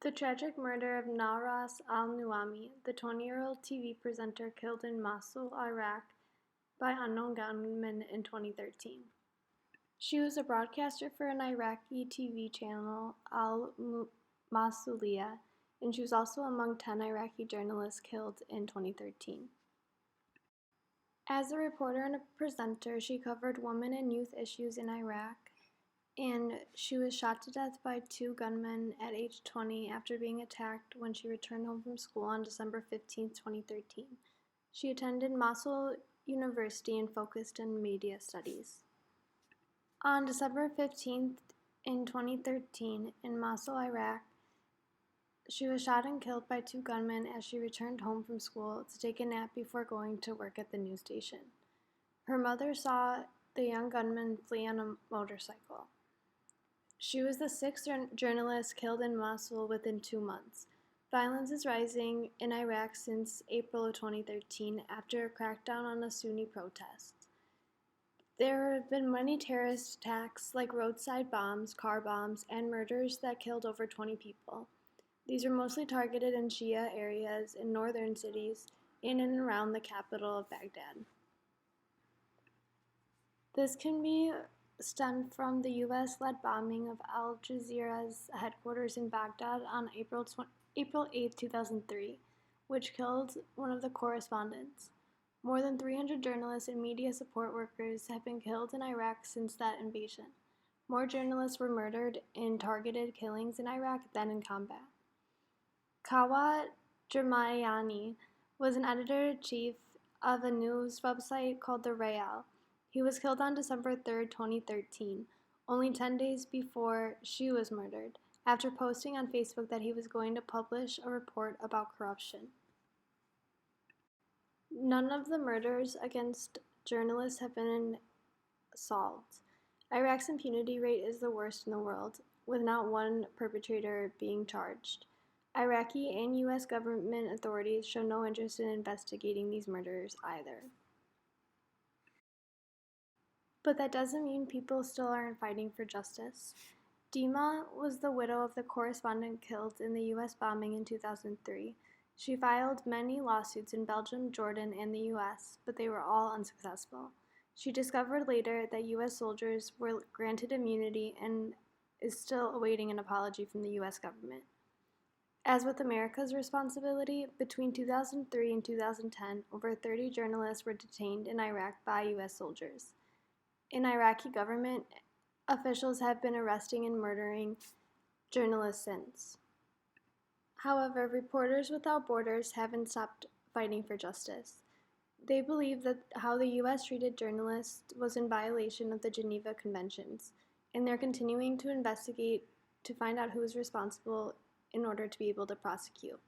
The tragic murder of Nawras al-Nuaimi, the 20-year-old TV presenter killed in Mosul, Iraq, by unknown gunmen in 2013. She was a broadcaster for an Iraqi TV channel, al-Masuliya, and she was also among 10 Iraqi journalists killed in 2013. As a reporter and a presenter, she covered women and youth issues in Iraq, and she was shot to death by 2 gunmen at age 20 after being attacked when she returned home from school on December 15, 2013. She attended Mosul University and focused in media studies. On December 15th in 2013, in Mosul, Iraq, she was shot and killed by 2 gunmen as she returned home from school to take a nap before going to work at the news station. Her mother saw the young gunman flee on a motorcycle. She was the 6th journalist killed in Mosul within 2 months. Violence is rising in Iraq since April of 2013 after a crackdown on a Sunni protest. There have been many terrorist attacks like roadside bombs, car bombs, and murders that killed over 20 people. These are mostly targeted in Shia areas in northern cities in and around the capital of Baghdad. This can be stemmed from the U.S.-led bombing of Al Jazeera's headquarters in Baghdad on April 8, 2003, which killed one of the correspondents. More than 300 journalists and media support workers have been killed in Iraq since that invasion. More journalists were murdered in targeted killings in Iraq than in combat. Kawat Jermayani was an editor-in-chief of a news website called The Real. He was killed on December 3, 2013, only 10 days before she was murdered, after posting on Facebook that he was going to publish a report about corruption. None of the murders against journalists have been solved. Iraq's impunity rate is the worst in the world, with not one perpetrator being charged. Iraqi and U.S. government authorities show no interest in investigating these murders either. But that doesn't mean people still aren't fighting for justice. Dima was the widow of the correspondent killed in the U.S. bombing in 2003. She filed many lawsuits in Belgium, Jordan, and the U.S., but they were all unsuccessful. She discovered later that U.S. soldiers were granted immunity and is still awaiting an apology from the U.S. government. As with America's responsibility, between 2003 and 2010, over 30 journalists were detained in Iraq by U.S. soldiers. In Iraqi government, officials have been arresting and murdering journalists since. However, Reporters Without Borders haven't stopped fighting for justice. They believe that how the U.S. treated journalists was in violation of the Geneva Conventions, and they're continuing to investigate to find out who is responsible in order to be able to prosecute.